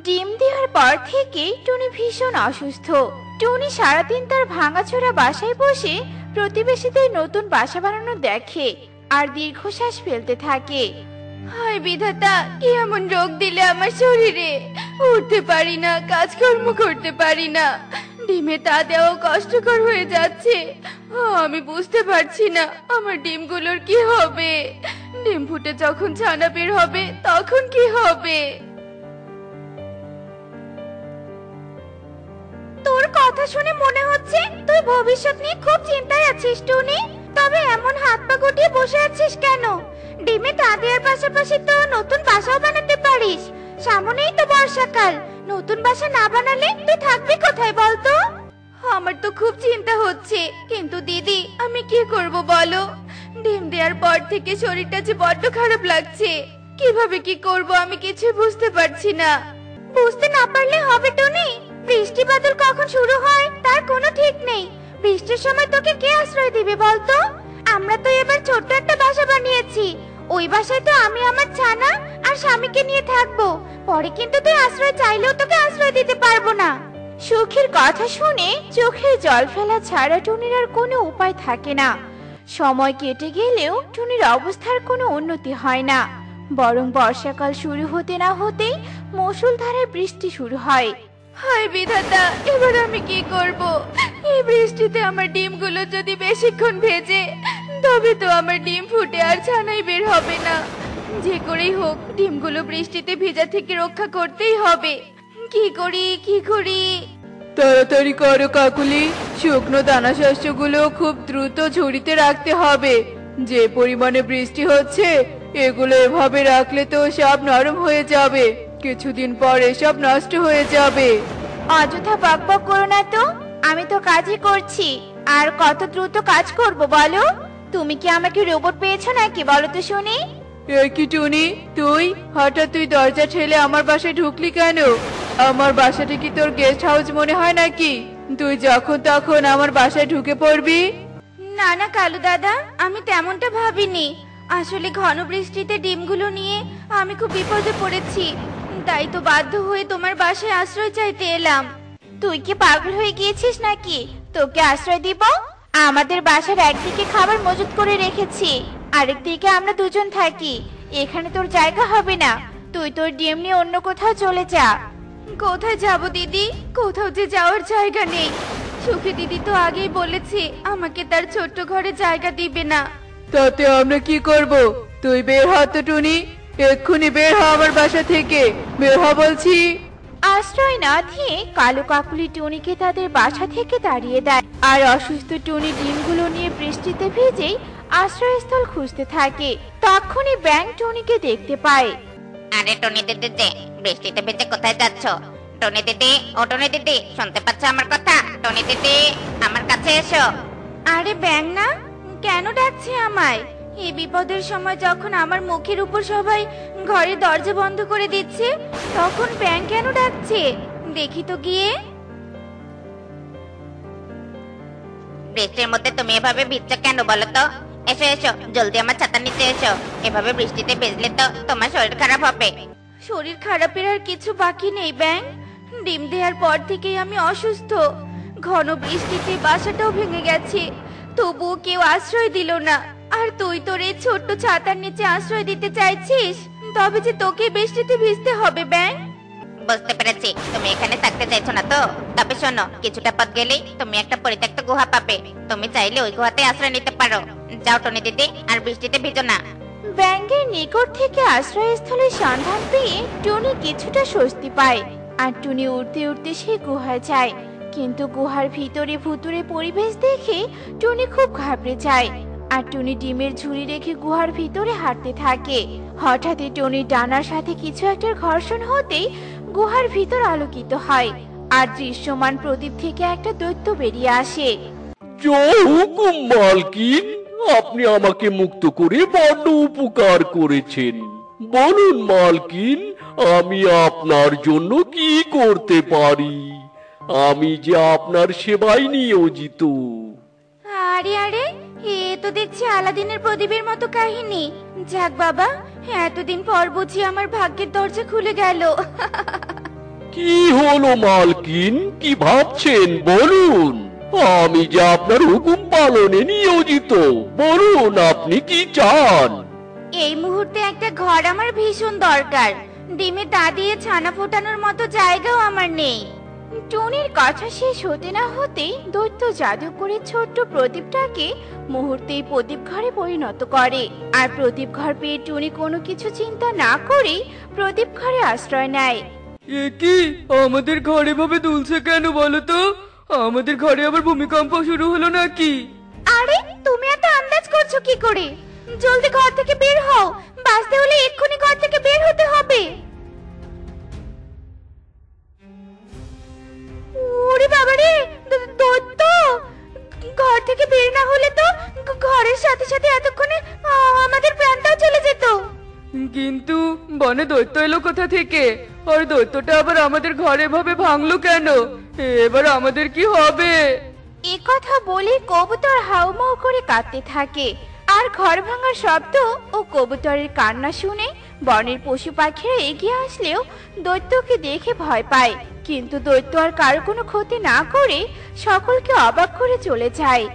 ডিম দেওয়ার পর থেকে টুনি ভীষণ অসুস্থ। টুনি সারাদিন তার ভাঙাচোরা বাসায় বসে প্রতিবেশীদের নতুন বাসা বানানো দেখে আর দীর্ঘশ্বাস ফেলতে থাকে। হায় বিধাতা, কি এমন রোগ দিলে আমার শরীরে! উঠতে পারি না, কাজকর্ম করতে পারি না, ডিমে তা দেওয়া কষ্টকর হয়ে যাচ্ছে। আমি বুঝতে পারছি না আমার ডিমগুলোর কি হবে। ডিম ফুটে যখন ছানা বের হবে তখন কি হবে? তোর কথা শুনে মনে হচ্ছে তুই ভবিষ্যৎ নিয়ে খুব চিন্তায় আছিস টুনি। তবে এমন হাত পা গুটিয়ে বসে আছিস কেন? ডিমে তা দেওয়ার পাশাপাশি তো নতুন বাসাও বানাতে পারিস। সামনেই তো বর্ষাকাল, নতুন বাসা না বানালে তুই থাকবি কোথায় বলতো? আমার তো খুব চিন্তা হচ্ছে, কিন্তু দিদি আমি কি করব বলো? ডিম দেওয়ার পর থেকে শরীরটা যে বড্ড খারাপ লাগছে। কিভাবে কি করব আমি কিছু বুঝতে পারছি না। বুঝতে না পারলে হবে টুনি, বৃষ্টি বাদল কখন শুরু হয় তার কোনো ঠিক নেই। বৃষ্টির সময় তোকে কে আশ্রয় দিবে বলতো? আমরা তো এবার ছোট্ট একটা বাসা বানিয়েছি, ওই বাসায় তো আমি আমার ছানা আর স্বামীকে নিয়ে থাকবো। পরে কিন্তু তুই আশ্রয় চাইলেও তোকে আশ্রয় দিতে পারবো না। সুখের কথা শুনে চোখের জল ফেলা ছাড়া টুনির আর কোনো উপায় থাকে না। সময় কেটে গেলেও টুনির অবস্থার কোনো উন্নতি হয় না, বরং বর্ষাকাল শুরু হতে না হতেই মুষলধারে বৃষ্টি শুরু হয়। হায় বিধাতা, এবার আমি কি করব? এই বৃষ্টিতে আমার ডিমগুলো যদি বেশিক্ষণ ভেজে, তবে তো আমার ডিম ফুটে আর ছানাই বের হবে না। যে করেই হোক ডিমগুলো বৃষ্টিতে ভেজা থেকে রক্ষা করতেই হবে। কি করি কি করি? তাড়াতাড়ি করো কাকুলি, শুকনো দানা শস্যগুলো খুব দ্রুত ঝুড়িতে রাখতে হবে। যে পরিমাণে বৃষ্টি হচ্ছে এগুলো এভাবে রাখলে তো সব নরম হয়ে যাবে, কিছুদিন পর এসব নষ্ট হয়ে যাবে। অযথা বকবক করো না তো, আমি তো কাজই করছি। আর কত দ্রুত কাজ করব বলো? তুমি কি আমাকে রোবট পেয়েছো নাকি বলো তো শুনি? এ কি টুনি, তুই দরজা ঠেলে আমার বাসায় ঢুকলি কেন? আমার বাসাটা কি তোর গেস্ট হাউস মনে হয় নাকি? তুই যখন তখন আমার বাসায় ঢুকে পড়বি? না না কালু দাদা, আমি তেমনটা ভাবিনি। আসলে ঘন বৃষ্টিতে ডিমগুলো নিয়ে আমি খুব বিপদে পড়েছি, তাই তো বাধ্য হয়ে তোমার বাসায় আশ্রয় চাইতে এলাম। তুই কি পাগল হয়ে গিয়েছিস নাকি? তোকে আশ্রয় দিব? আমাদের বাসার একদিকে খাবার মজুত করে রেখেছি, আরেকদিকে আমরা দুজন থাকি। এখানে তোর জায়গা হবে না, তুই তোর ডিম নিয়ে অন্য কোথাও চলে যা। কোথায় যাব দিদি? কোথাও যে যাওয়ার জায়গা নেই। সুখী দিদি তো আগেই বলেছে আমাকে তার ছোট্ট ঘরে জায়গা দিবে না। তাতে আমরা কি করব? তুই বের হ তো টুনি, এক্ষুনি বের হ আমার বাসা থেকে, বের হ বলছি। আশ্রয় না দিয়ে কালু কাকুলি টুনিকে তাদের বাসা থেকে তাড়িয়ে দেয়, আর অসুস্থ টুনি ডিমগুলো নিয়ে বৃষ্টিতে ভিজেই আশ্রয়স্থল খুঁজতে থাকে। তখনই ব্যাঙ টুনিকে দেখতে পায়। আরে টনি দিদি যে, বৃষ্টিতে ভিজে কোথায় যাচ্ছ? টনি দিদি, ও টনি দিদি, শুনতে পাচ্ছ আমার কথা? টনি দিদি, আমার কাছে এসো। আরে ব্যাঙ না, কেন ডাকছে আমায়? এই বিপদের সময় যখন আমার মুখের উপর সবাই ঘরের দরজা বন্ধ করে দিচ্ছে, তখন ব্যাঙ কেন ডাকছে? দেখি তো গিয়ে। বৃষ্টির মধ্যে তুমি এভাবে ভিজছো কেন বলো তো? এসো এসো, জলদি আমার ছাতা নিচে এসো। এভাবে বৃষ্টিতে ভিজলে তো তোমার শরীর খারাপ হবে। শরীর খারাপের আর কিছু বাকি নেই ব্যাঙ। ডিম দেওয়ার পর থেকেই আমি অসুস্থ। ঘন বৃষ্টিতে বাসাটাও ভেঙে গেছে, তবুও কেউ আশ্রয় দিল না। আর তুই তোর এই ছোট্ট ছাতার নিচে আশ্রয় দিতে চাইছিস, তবে যে তোকে বৃষ্টিতে ভিজতে হবে ব্যাঙ। বুঝতে পেরেছি, তুমি এখানে থাকতে চাইছো না তো। তবে শোনো, কিছুটা পথ গেলেই তুমি একটা পরিত্যক্ত গুহা পাবে। তুমি চাইলে ওই গুহাতে আশ্রয় নিতে পারো। যাও টনি দিদি, আর বৃষ্টিতে ভিজো না। ব্যাঙের নিকট থেকে আশ্রয়স্থলের সন্ধান পেয়ে টুনি কিছুটা স্বস্তি পায়, আর টুনি উঠতে উঠতে সেই গুহায় যায়। কিন্তু গুহার ভিতরে ভুতুরে পরিবেশ দেখে টুনি খুব ঘাবড়ে যায়, আর টুনি ডিমের ঝুড়ি রেখে গুহার ভিতরে হাঁটতে থাকে। হঠাৎই টুনির ডানার সাথে কিছু একটা ঘর্ষণ হতেই গুহার ভিতর আলোকিত হয়, আর দৃশ্যমান প্রদীপ থেকে একটা দৈত্য বেরিয়ে আসে। জয় হুকুম মালকিন, আপনি আমাকে মুক্ত করে বড্ড উপকার করেছেন। বলুন মালকিন, আমি আপনার জন্য কি করতে পারি? আমি যে আপনার সেবায় নিয়োজিত। আরে আরে, এ তো দেখছি আলাদিনের প্রদীপের মতো কাহিনী। যাক বাবা, এতদিন পর বুঝি আমার ভাগ্যের দরজা খুলে গেল। কি হলো মালকিন, কি ভাবছেন বলুন? আমি যে আপনার হুকুম পালনে নিয়োজিত। বলুন আপনি কি চান? এই মুহূর্তে একটা ঘর আমার ভীষণ দরকার। ডিমে তা দিয়ে ছানা ফোটানোর মতো জায়গাও আমার নেই। টুনির কথা শেষ হতে না হতেই দৈত্য জাদু করে ছোট্ট প্রদীপটাকে মুহূর্তেই প্রদীপ ঘরে পরিণত করে। আর প্রদীপ ঘর পেয়ে টুনি কোনো কিছু চিন্তা না করে প্রদীপ ঘরে আশ্রয় নেয়। এ কি, আমাদের ঘর এভাবে দুলছে কেন বলো তো? আমাদের ঘরে আবার ভূমিকম্প শুরু হলো নাকি? আরে তুমি এত আন্দাজ করছো কি করে? জলদি ঘর থেকে বের হও, বাঁচতে হলে এক্ষুনি ঘর থেকে বের হতে হবে। ওরে বাবারে, দৈত্য! ঘর থেকে বের না হলে তো ঘরের সাথে সাথে এতক্ষণে আমাদের প্রাণটাও চলে যেত। কিন্তু বনে দৈত্য এলো কোথা থেকে? আর দৈত্যটা আবার আমাদের ঘরে ভাবে ভাঙলো কেন? এবার আমাদের কি হবে? এ কথা বলে কবুতর হাউমাউ করে কাঁদতে থাকে। আর ঘর ভাঙার শব্দ ও কবুতরের কান্না শুনে বনের পশু পাখিরা এগিয়ে আসলেও দৈত্যকে দেখে ভয় পায়। কিন্তু দৈত্য আর কারো কোনো ক্ষতি না করে সকলকে অবাক করে চলে যায়।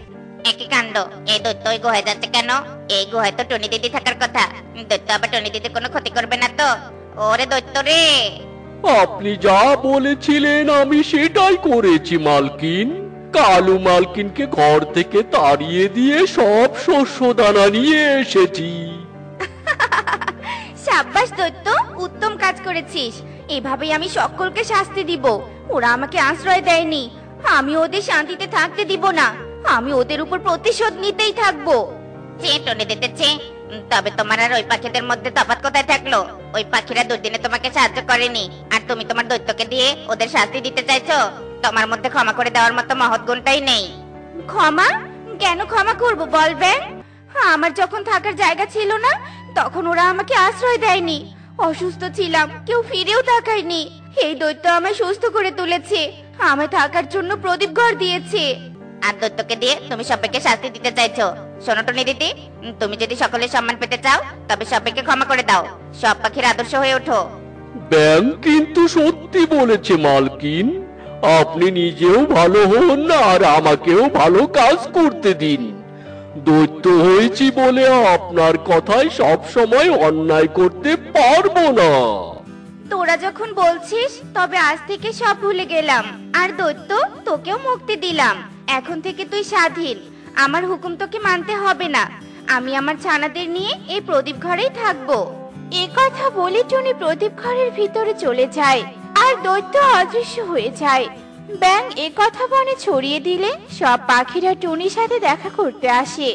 একই কাণ্ড, এই দৈত্য ওই গুহায় যাচ্ছে কেন? এই গুহায় তো টনি দিদি থাকার কথা। দৈত্য আবার টনি দিদির কোনো ক্ষতি করবে না তো? ওরে দৈত্য রে! আপনি যা বলেছিলেন আমি সেটাই করেছি মালকিন। কালু মালকিনকে ঘর থেকে তাড়িয়ে দিয়ে সব শস্য দানা নিয়ে এসেছি। সাব্বাস দৈত্য, উত্তম কাজ করেছিস। এভাবেই আমি সকলকে শাস্তি দিব। ওরা আমাকে আশ্রয় দেয়নি, আমি ওদের শান্তিতে থাকতে দিব না। আমি ওদের উপর প্রতিশোধ নিতেই থাকবো। যে টনি দিতেছে, তবে তোমার আর ওই পাখিদের মধ্যে তফাৎ কোথায় থাকলো? ওই পাখিরা দুদিনে তোমাকে সাহায্য করেনি, আর তুমি তোমার দৈত্যকে দিয়ে ওদের শাস্তি দিতে চাইছো? তোমার মধ্যে ক্ষমা করে দেওয়ার মতো মহৎ গুণটাই নেই। ক্ষমা? কেন ক্ষমা করব বলবেন? আমার যখন থাকার জায়গা ছিল না তখন ওরা আমাকে আশ্রয় দেয়নি। অসুস্থ ছিলাম, কেউ ফিরেও তাকায়নি। এই দৈত্য আমায় সুস্থ করে তুলেছে, আমায় থাকার জন্য প্রদীপ ঘর দিয়েছে। আর দৈত্যকে দিয়ে তুমি সবাইকে শাস্তি দিতে চাইছো? শোনো টনি দিদি, তুমি যদি সকলের সম্মান পেতে চাও তবে সবাইকে ক্ষমা করে দাও। সব পাখির আদর্শ হয়ে ওঠো। ব্যাং কিন্তু সত্যি বলেছে মালকিন। আপনি নিজেও ভালো হন আর আমাকেও ভালো কাজ করতে দিন। দৈত্য হয়েছি বলে আপনার কথায় সব সময় অন্যায় করতে পারবো না। তোরা যখন বলছিস তবে আজ থেকে সব ভুলে গেলাম। আর দৈত্য, তোকেও মুক্তি দিলাম। এখন থেকে তুই স্বাধীন, আমার হুকুম তোকে মানতে হবে না। আমি আমার ছানাদের নিয়ে এই প্রদীপ ঘরেই থাকবো। এ কথা বলে টুনি প্রদীপ ঘরের ভিতরে চলে যায় আর দৈত্য অদৃশ্য হয়ে যায়। ব্যাং এ কথা বনে ছড়িয়ে দিলে সব পাখিরা টুনির সাথে দেখা করতে আসে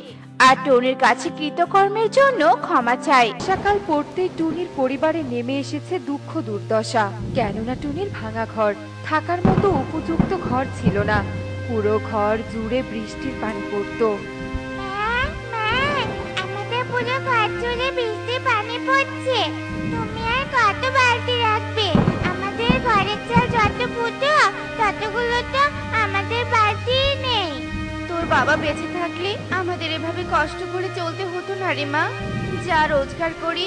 আর টুনির কাছে কৃতকর্মের জন্য ক্ষমা চায়। সকাল পড়তেই টুনির পরিবারে নেমে এসেছে দুঃখ দুর্দশা। কেননা টুনির ভাঙা ঘর, থাকার মতো উপযুক্ত ঘর ছিল না। পুরো ঘর জুড়ে বৃষ্টির পানি পড়তো। আমাদের পুরো ঘর জুড়ে বৃষ্টির পানি পড়ছে। তুমি আর কত বালতি রাখবে? আমাদের ঘরের চাল যত ফুটো ততগুলো তো আমাদের বালতি নেই। তোর বাবা বেঁচে থাকলে আমাদের এভাবে কষ্ট করে চলতে হতো না রে মা। যা রোজগার করি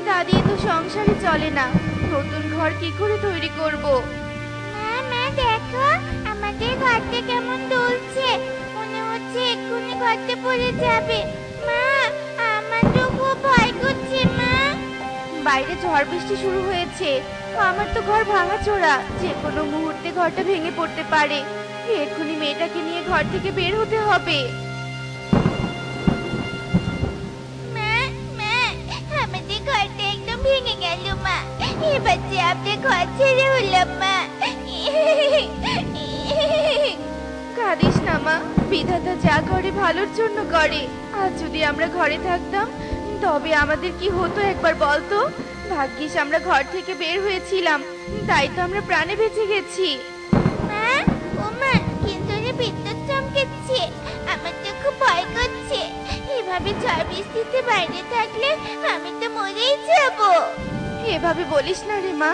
তা দিয়ে তো সংসারে চলে না। নতুন ঘর কি করে তৈরি করব? মা দেখো, আমাদের ঘরটা কেমন দুলছে। মনে হচ্ছে এক্ষুনি ঘরটা পড়ে যাবে। মা, আমার তো খুব ভয় করছে মা। বাইরে ঝড় বৃষ্টি শুরু হয়েছে, আমার তো ঘর ভাঙাচোরা, যে কোনো মুহূর্তে ঘরটা ভেঙে পড়তে পারে। এক্ষুনি মেয়েটাকে নিয়ে ঘর থেকে বের হতে হবে। মা, আমাদের ঘরটা একদম ভেঙে গেল মা। এবার যে আপনি ঘর ছেড়ে হলাম মা। কাঁদিস না মা, বিধাতা যা করে ভালোর জন্য করে। আর যদি আমরা ঘরে থাকতাম তবে আমাদের কি হতো একবার বলতো? ভাগ্যিস আমরা ঘর থেকে বের হয়েছিলাম, তাই তো আমরা প্রাণে বেঁচে গেছি। মা, ও মা, কিন্তু বিদ্যুৎ চমকেছে, আমার তো খুব ভয় করছে। এভাবে ঝড় বৃষ্টিতে বাইরে থাকলে আমি তো মরেই যাব। এভাবে বলিস না রে মা,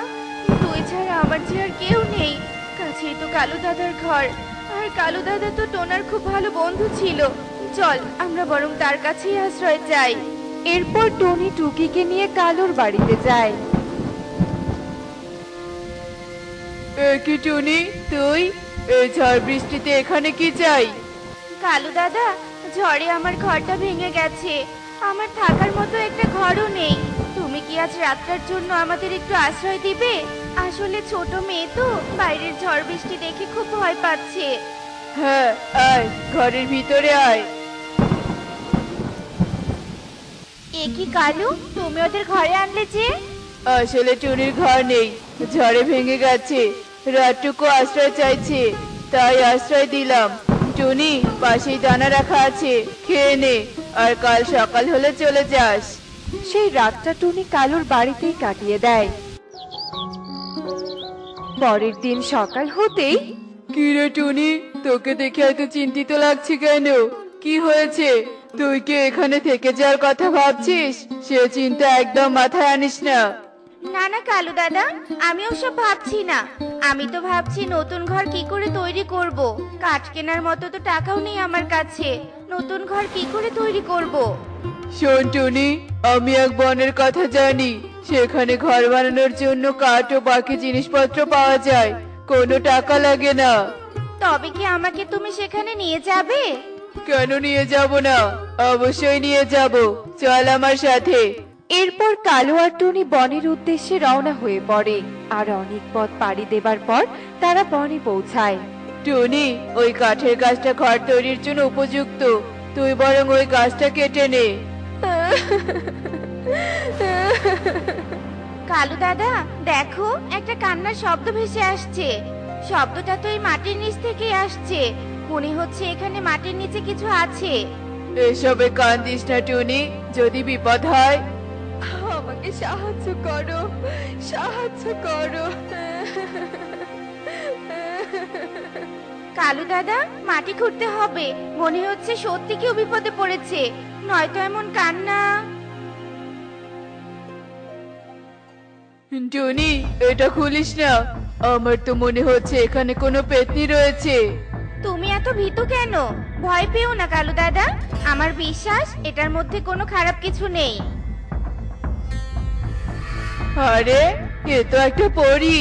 তুই ছাড়া আমার যে আর কেউ নেই। কাছেই তো কালু দাদার ঘর, আর কালু দাদা তো টোনার খুব ভালো বন্ধু ছিল। চল আমরা বরং তার কাছেই আশ্রয় চাই। এরপর টনি টুকিকে নিয়ে কালুর বাড়িতে যায়। কি টুনি, তুই এই ঝড় বৃষ্টিতে এখানে কি চাই? কালু দাদা, ঝড়ে আমার ঘরটা ভেঙে গেছে। আমার থাকার মতো একটা ঘরও নেই। তুমি কি আজ রাতটার জন্য আমাদের একটু আশ্রয় দিবে? আসলে ছোট মেয়ে তো, বাইরের ঝড় বৃষ্টি দেখে খুব ভয় পাচ্ছে। হ্যাঁ, আয় ঘরের ভিতরে আয়। এ কি কালু, তুমি ওদের ঘরে আনলে যে? আসলে টুনির ঘর নেই, ঝড়ে ভেঙে গেছে। রাতটুকু আশ্রয় চাইছে, তাই আশ্রয় দিলাম। টুনি, পাশেই দানা রাখা আছে, খেয়ে নে, আর কাল সকাল হলে চলে যাস। সেই রাতটা টুনি কালুর বাড়িতেই কাটিয়ে দেয়। পরের দিন সকাল হতেই কি রে টুনি, তোকে দেখে এত চিন্তিত লাগছে কেন? কি হয়েছে? তুই কি এখানে থেকে যাওয়ার কথা ভাবছিস? সে চিন্তা একদম মাথায় আনিস না। না না কালু দাদা, আমি ওসব ভাবছি না। আমি তো ভাবছি নতুন ঘর কি করে তৈরি করব। কাঠ কেনার মতো তো টাকাও নেই আমার কাছে। নতুন ঘর কি করে তৈরি করব? শোন টুনি, আমি এক বনের কথা জানি। সেখানে ঘর বানানোর জন্য কাঠ ও বাকি জিনিসপত্র পাওয়া যায়, কোনো টাকা লাগে না। তবে কি আমাকে তুমি সেখানে নিয়ে যাবে? কেন নিয়ে যাব না? অবশ্যই নিয়ে যাব, চল আমার সাথে। এরপর কালু আর টুনি বনের উদ্দেশ্যে রওনা হয়ে পড়ে। আর অনেক পথ পাড়ি দেবার পর তারা বনে পৌঁছায়। টুনি, ওই কাঠের গাছটা ঘর তৈরির জন্য উপযুক্ত, তুই বরং ওই গাছটা কেটে নে। কালু দাদা, দেখো একটা কান্নার শব্দ ভেসে আসছে। শব্দটা তো এই মাটির নিচ থেকে আসছে। মনে হচ্ছে এখানে মাটির নিচে কিছু আছে। এসবে কান দিস না টুনি, যদি বিপদ হয়। আমাকে সাহায্য করো, সাহায্য করো। কালু দাদা, মাটি খুঁড়তে হবে। মনে হচ্ছে সত্যি কেউ বিপদে পড়েছে, নয়তো এমন কান্না। টুনি, এটা খুলিস না, আমার তো মনে হচ্ছে এখানে কোনো পেতনি রয়েছে। তুমি এত ভীতু কেন? ভয় পেও না কালু দাদা, আমার বিশ্বাস এটার মধ্যে কোনো খারাপ কিছু নেই। আরে, এ তো একটা পরী।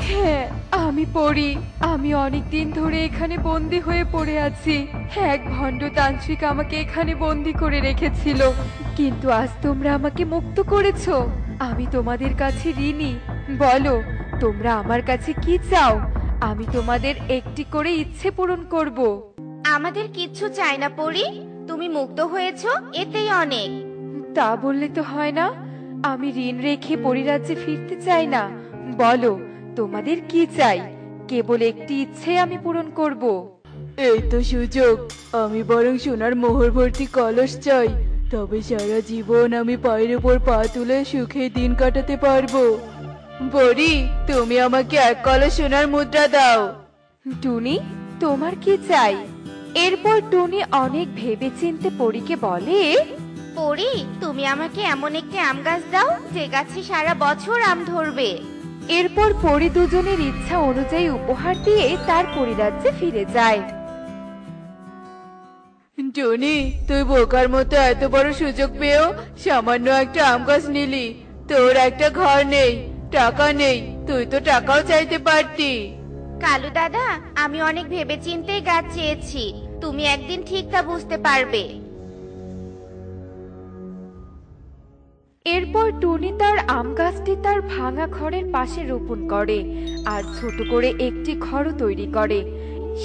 হ্যাঁ, আমি পড়ি। আমি অনেক দিন ধরে এখানে বন্দি হয়ে পড়ে আছি। এক ভণ্ড তান্ত্রিক আমাকে এখানে বন্দি করে রেখেছিল, কিন্তু আজ তোমরা আমাকে মুক্ত করেছো। আমি তোমাদের কাছে ঋণী। বলো, তোমরা আমার কাছে কি চাও? আমি তোমাদের একটি করে ইচ্ছে পূরণ করব। আমাদের কিচ্ছু চাই না পরি, তুমি মুক্ত হয়েছো, এতেই অনেক। তা বললে তো হয় না। আমি ঋণ রেখে পরিরাজ্যে ফিরতে চাই না। বলো, তোমাদের কি চাই? কেবল একটি ইচ্ছে আমি পূরণ করব। এই তো সুযোগ, আমি বরং সোনার মোহর ভর্তি কলস চাই, তবে সারা জীবন আমি পায়ের উপর পা তুলে সুখে দিন কাটাতে পারবো। পরি, তুমি আমাকে এক কলস সোনার মুদ্রা দাও। টুনি, তোমার কি চাই? এরপর টুনি অনেক ভেবেচিন্তে পরীকে বলে, পরি, তুমি আমাকে এমন একটি আম গাছ দাও যে গাছে সারা বছর আম ধরবে। এরপর পরি দুজনের ইচ্ছা অনুযায়ী উপহার দিয়ে তার পরিরাজ্যে ফিরে যায়। টুনি, তুই বোকার মতো এত বড় সুযোগ পেয়েও সামান্য একটা আম গাছ নিলি। তোর একটা ঘর নেই, টাকা নেই, তুই তো টাকাও চাইতে পারতি। কালু দাদা, আমি অনেক ভেবেচিন্তেই গাছ চেয়েছি। তুমি একদিন ঠিক তা বুঝতে পারবে। এরপর টুনি তার আম গাছটি তার ভাঙা ঘরের পাশে রোপণ করে আর ছোট করে একটি ঘরও তৈরি করে।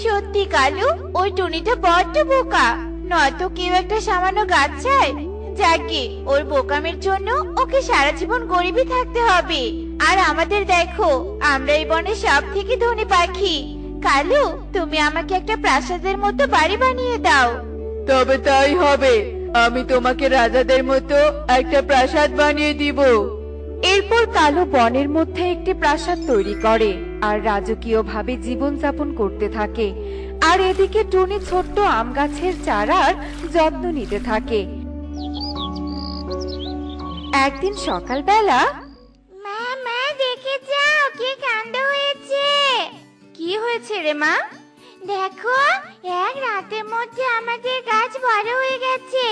সত্যি কালু, ওই টুনিটা বড্ড বোকা, নয়তো কেউ একটা সামান্য গাছ চায়। যাকে ওর বোকামের জন্য ওকে সারা জীবন গরিবই থাকতে হবে। আর আমাদের দেখো, আমরা এই বনের সব থেকে ধনী পাখি। কালু, তুমি আমাকে একটা প্রাসাদের মতো বাড়ি বানিয়ে দাও। তবে তাই হবে, আমি তোমাকে রাজাদের মতো একটা প্রাসাদ বানিয়ে দিব। এরপর কালু বনের মধ্যে একটি প্রাসাদ তৈরি করে আর রাজকীয়ভাবে জীবনযাপন করতে থাকে। আর এদিকে টুনি ছোট্ট আম গাছের চারার যত্ন নিতে থাকে। একদিন সকালবেলা, মা মা, দেখে যাও কি কাণ্ড হয়েছে। কি হয়েছে রে মা? দেখো, এক রাতের মধ্যে আমাদের গাছ বড় হয়ে গেছে।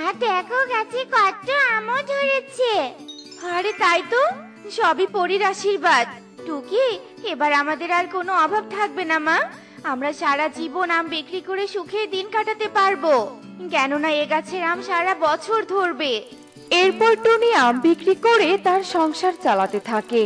আর দেখো, গাছে কত আমও ধরেছে। আরে তাই তো, সবই পরীর আশীর্বাদ। টুকি, এবার আমাদের আর কোনো অভাব থাকবে না মা। আমরা সারা জীবন আম বিক্রি করে সুখে দিন কাটাতে পারবো, কেননা এ গাছের আম সারা বছর ধরবে। এরপর টুনি আম বিক্রি করে তার সংসার চালাতে থাকে।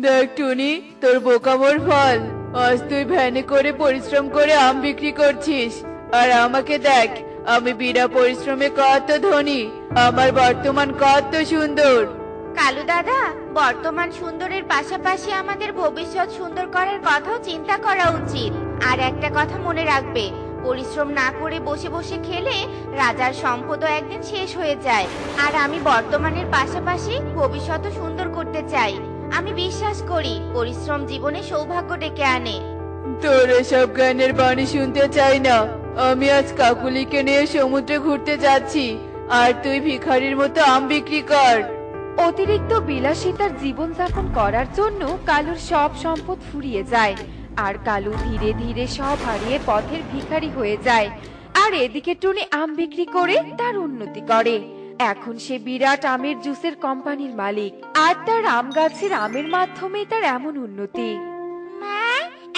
দেখ টুনি, তোর বোকামোর ফল। আজ তুই ভ্যানে করে পরিশ্রম করে আম বিক্রি করছিস, আর আমাকে দেখ, আমি বিনা পরিশ্রমে কত ধনী, আমার বর্তমান কত সুন্দর। কালু দাদা, বর্তমান সুন্দরের পাশাপাশি আমাদের ভবিষ্যৎ সুন্দর করার কথাও চিন্তা করা উচিত। আর একটা কথা মনে রাখবে, পরিশ্রম না করে বসে বসে খেলে রাজার সম্পদও একদিন শেষ হয়ে যায়। আর আমি বর্তমানের পাশাপাশি ভবিষ্যৎও সুন্দর করতে চাই। আমি বিশ্বাস করি পরিশ্রম জীবনে সৌভাগ্য ডেকে আনে। তোর এসব গানের বাণী শুনতে চাই না। আমি আজ কাকুলিকে নিয়ে সমুদ্রে ঘুরতে যাচ্ছি, আর তুই ভিখারির মতো আম বিক্রি কর। অতিরিক্ত বিলাসিতার জীবনযাপন করার জন্য কালুর সব সম্পদ ফুরিয়ে যায়, আর কালু ধীরে ধীরে সব হারিয়ে পথের ভিখারি হয়ে যায়। আর এদিকে টুনি আম বিক্রি করে তার উন্নতি করে। এখন সে বিরাট আমের জুসের কোম্পানির মালিক, আর তার আম গাছের আমের মাধ্যমে তার এমন উন্নতি। মা,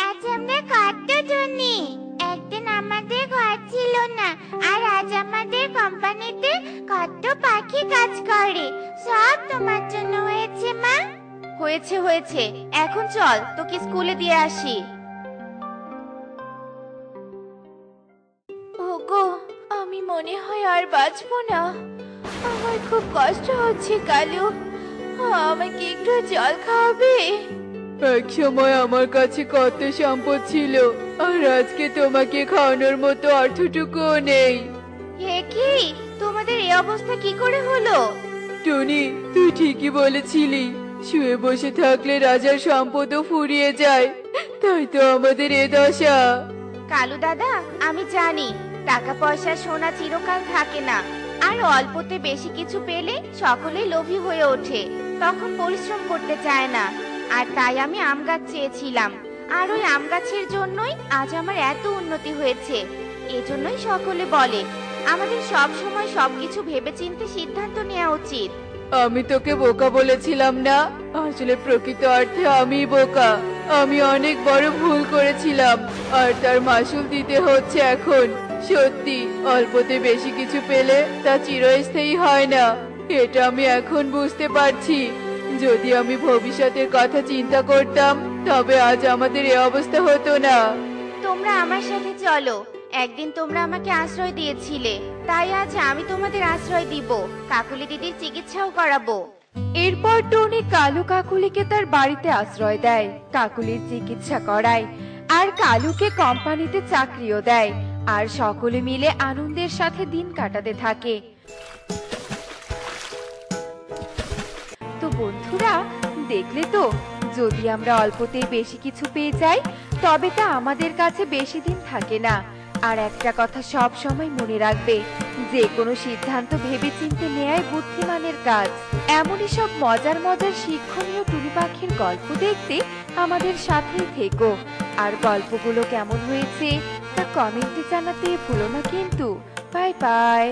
আজ আমরা কত ধনী। একদিন আমাদের ঘর ছিল না, আর আজ আমাদের কোম্পানিতে কত পাখি কাজ করে। সব তোমার জন্য হয়েছে মা। হয়েছে হয়েছে, এখন চল তোকে স্কুলে দিয়ে আসি। ওগো, আমি মনে হয় আর বাঁচবো না। আমার খুব কষ্ট হচ্ছে কালু, আমাকে একটু জল খাওয়াবে? এক সময় আমার কাছে কত সম্পদ ছিল, আর আজকে তোমাকে খাওয়ানোর মতো অর্থটুকুও নেই। এ কি, তোমাদের এই অবস্থা কি করে হলো? টুনি, তুই ঠিকই বলেছিলি, শুয়ে বসে থাকলে রাজার সম্পদও ফুরিয়ে যায়, তাই তো আমাদের এ দশা। কালু দাদা, আমি জানি টাকা পয়সা সোনা চিরকাল থাকে না, আর অল্পতে বেশি কিছু পেলে সকলেই লোভী হয়ে ওঠে, তখন পরিশ্রম করতে চায় না। আর তাই আমি আম গাছ চেয়েছিলাম, আর ওই আম গাছের জন্যই আজ আমার এত উন্নতি হয়েছে। এজন্যই সকলে বলে আমাদের সব সময় সবকিছু ভেবেচিন্তে সিদ্ধান্ত নেওয়া উচিত। আমি তোকে বোকা বলেছিলাম না? আসলে প্রকৃত অর্থে আমি বোকা। আমি অনেক বড় ভুল করেছিলাম, আর তার মাসুল দিতে হচ্ছে এখন। সত্যি, অল্পতে বেশি কিছু পেলে তা চিরস্থায়ী হয় না, এটা আমি এখন বুঝতে পারছি। যদি আমি ভবিষ্যতের কথা চিন্তা করতাম, তবে আজ আমাদের এ অবস্থা হতো না। তোমরা আমার সাথে চলো। একদিন তোমরা আমাকে আশ্রয় দিয়েছিলে, তাই আজ আমি তোমাদের আশ্রয় দিব। কাকুলি দিদির চিকিৎসাও করাবো। এরপর টনি কালু কাকুলিকে তার বাড়িতে আশ্রয় দেয়, কাকুলির চিকিৎসা করায়, আর কালুকে কোম্পানিতে চাকরিও দেয়। আর সকলে মিলে আনন্দের সাথে দিন কাটাতে থাকে। তো বন্ধুরা, দেখলে তো, যদি আমরা অল্পতেই বেশি কিছু পেয়ে যাই, তবে তা আমাদের কাছে বেশি দিন থাকে না। আর একটা কথা সব সময় মনে রাখবে, যে কোনো সিদ্ধান্ত ভেবেচিন্তে নেয়াই বুদ্ধিমানের কাজ। এমনই সব মজার মজার শিক্ষণীয় টুনি পাখির গল্প দেখতে আমাদের সাথেই থেকো। আর গল্পগুলো কেমন হয়েছে তা কমেন্টে জানাতে ভুলো না কিন্তু। Bye bye.